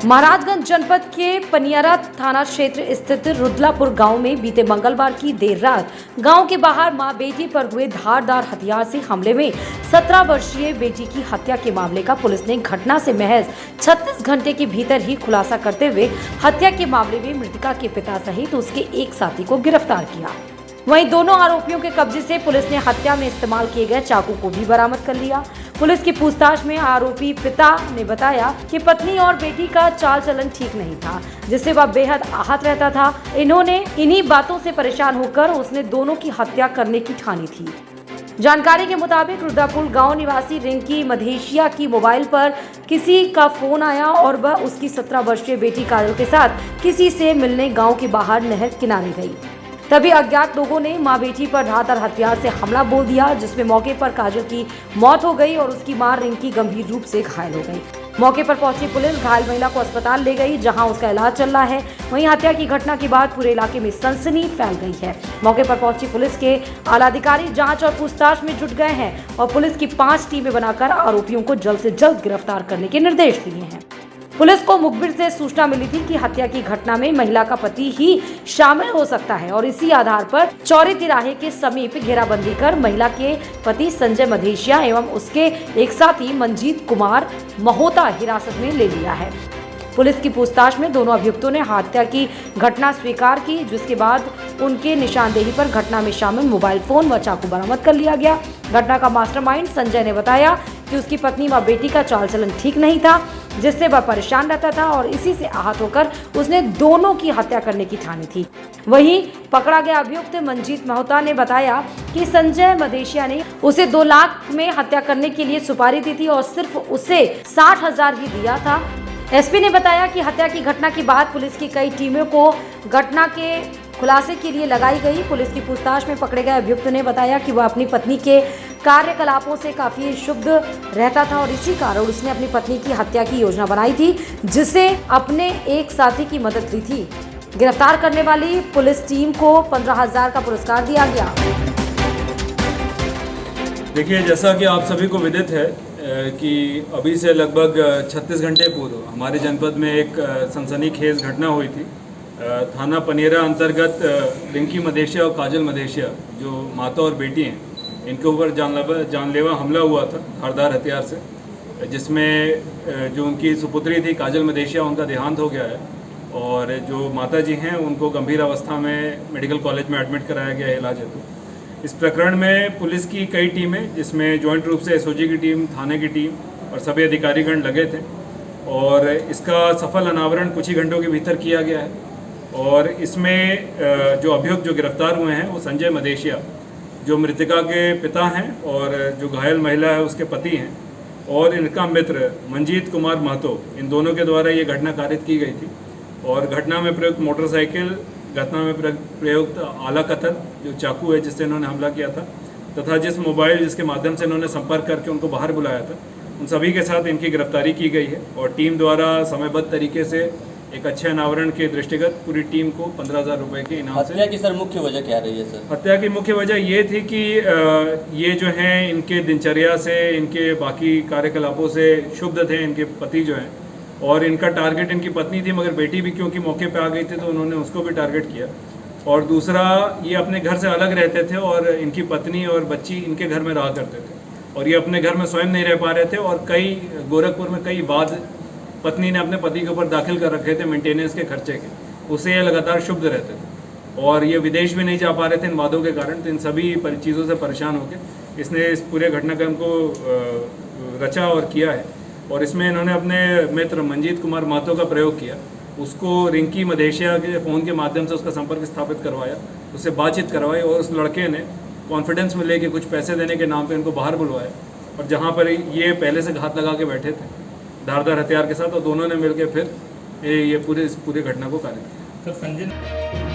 महाराजगंज जनपद के पनियारा थाना क्षेत्र स्थित रुद्लापुर गांव में बीते मंगलवार की देर रात गांव के बाहर मां बेटी पर हुए धारदार हथियार से हमले में 17 वर्षीय बेटी की हत्या के मामले का पुलिस ने घटना से महज 36 घंटे के भीतर ही खुलासा करते हुए हत्या के मामले में मृतका के पिता सहित उसके एक साथी को गिरफ्तार किया। वहीं दोनों आरोपियों के कब्जे से पुलिस ने हत्या में इस्तेमाल किए गए चाकू को भी बरामद कर लिया। पुलिस की पूछताछ में आरोपी पिता ने बताया कि पत्नी और बेटी का चाल चलन ठीक नहीं था, जिससे वह बेहद आहत रहता था। इन्हीं बातों से परेशान होकर उसने दोनों की हत्या करने की ठानी थी। जानकारी के मुताबिक रुद्रपुर गांव निवासी रिंकी मधेशिया की मोबाइल पर किसी का फोन आया और वह उसकी 17 वर्षीय बेटी काजल के साथ किसी से मिलने गांव के बाहर नहर किनारे गई। तभी अज्ञात लोगों ने मां बेटी पर धारदार हथियार से हमला बोल दिया, जिसमें मौके पर काजल की मौत हो गई और उसकी मां रिंकी गंभीर रूप से घायल हो गई। मौके पर पहुंची पुलिस घायल महिला को अस्पताल ले गई, जहां उसका इलाज चल रहा है। वहीं हत्या की घटना के बाद पूरे इलाके में सनसनी फैल गई है। मौके पर पहुंची पुलिस के आला अधिकारी जांच और पूछताछ में जुट गए हैं और पुलिस की 5 टीमें बनाकर आरोपियों को जल्द से जल्द गिरफ्तार करने के निर्देश दिए हैं। पुलिस को मुखबिर से सूचना मिली थी कि हत्या की घटना में महिला का पति ही शामिल हो सकता है और इसी आधार पर चौरी तिराहे के समीप घेराबंदी कर महिला के पति संजय मधेशिया एवं उसके एक साथी मंजीत कुमार महोता हिरासत में ले लिया है। पुलिस की पूछताछ में दोनों अभियुक्तों ने हत्या की घटना स्वीकार की, जिसके बाद उनके निशानदेही पर घटना में शामिल मोबाइल फोन व चाकू बरामद कर लिया गया। घटना का मास्टरमाइंड संजय ने बताया कि उसकी पत्नी व बेटी का चाल चलन ठीक नहीं था, जिससे वह परेशान रहता था और इसी से आहत होकर उसने दोनों की हत्या करने की ठानी थी। वहीं पकड़ा गया अभियुक्त मंजीत महोता ने बताया कि संजय मधेशिया ने उसे 2 लाख में हत्या करने के लिए सुपारी दी थी और सिर्फ उसे 60,000 ही दिया था। एसपी ने बताया कि हत्या की घटना के बाद पुलिस की कई टीमों को घटना के खुलासे के लिए लगाई गई। पुलिस की पूछताछ में पकड़े गए अभियुक्त ने बताया कि वह अपनी पत्नी के कार्यकलापों से काफी क्षुब्ध रहता था और इसी कारण उसने अपनी पत्नी की हत्या की योजना बनाई थी, जिसे अपने एक साथी की मदद ली थी। गिरफ्तार करने वाली पुलिस टीम को 15,000 का पुरस्कार दिया गया। देखिए, जैसा कि आप सभी को विदित है कि अभी से लगभग 36 घंटे पूर्व हमारे जनपद में एक सनसनीखेज घटना हुई थी। थाना पनियारा अंतर्गत रिंकी मधेशिया और काजल मधेशिया, जो माता और बेटी हैं, इनके ऊपर जानलेवा हमला हुआ था धारदार हथियार से, जिसमें जो उनकी सुपुत्री थी काजल मधेशिया, उनका देहांत हो गया है और जो माता जी हैं उनको गंभीर अवस्था में मेडिकल कॉलेज में एडमिट कराया गया है इलाज हेतु। इस प्रकरण में पुलिस की कई टीमें, जिसमें जॉइंट रूप से एसओजी की टीम, थाने की टीम और सभी अधिकारीगण लगे थे और इसका सफल अनावरण कुछ ही घंटों के भीतर किया गया है। और इसमें जो अभियुक्त जो गिरफ्तार हुए हैं वो संजय मधेशिया, जो मृतका के पिता हैं, और जो घायल महिला है उसके पति हैं, और इनका मित्र मंजीत कुमार महतो, इन दोनों के द्वारा ये घटना कारित की गई थी। और घटना में प्रयुक्त मोटरसाइकिल, घटना में प्रयुक्त आला कतर जो चाकू है जिससे इन्होंने हमला किया था, तथा जिस मोबाइल जिसके माध्यम से इन्होंने संपर्क करके उनको बाहर बुलाया था, उन सभी के साथ इनकी गिरफ्तारी की गई है। और टीम द्वारा समयबद्ध तरीके से एक अच्छे अनावरण के दृष्टिगत पूरी टीम को 15,000 रुपये के इनाम से। हत्या की सर मुख्य वजह क्या रही है सर? हत्या की मुख्य वजह ये थी कि ये जो हैं इनके दिनचर्या से, इनके बाकी कार्यकलापों से क्षुब्ध थे इनके पति जो हैं, और इनका टारगेट इनकी पत्नी थी, मगर बेटी भी क्योंकि मौके पे आ गई थी तो उन्होंने उसको भी टारगेट किया। और दूसरा, ये अपने घर से अलग रहते थे और इनकी पत्नी और बच्ची इनके घर में रहा करते थे और ये अपने घर में स्वयं नहीं रह पा रहे थे। और गोरखपुर में कई बाद पत्नी ने अपने पति के ऊपर दाखिल कर रखे थे मेंटेनेंस के खर्चे के, उससे ये लगातार क्षुब्ध रहते थे और ये विदेश भी नहीं जा पा रहे थे इन वादों के कारण। तो इन सभी चीज़ों से परेशान होकर इसने इस पूरे घटनाक्रम को रचा और किया है। और इसमें इन्होंने अपने मित्र मंजीत कुमार महतो का प्रयोग किया, उसको रिंकी मधेशिया के फ़ोन के माध्यम से उसका संपर्क स्थापित करवाया, उससे बातचीत करवाई और उस लड़के ने कॉन्फिडेंस में लेके कुछ पैसे देने के नाम पे इनको बाहर बुलवाया और जहाँ पर ये पहले से घात लगा के बैठे थे धारदार हथियार के साथ, और दोनों ने मिलकर फिर ये पूरे घटना को कार्य किया।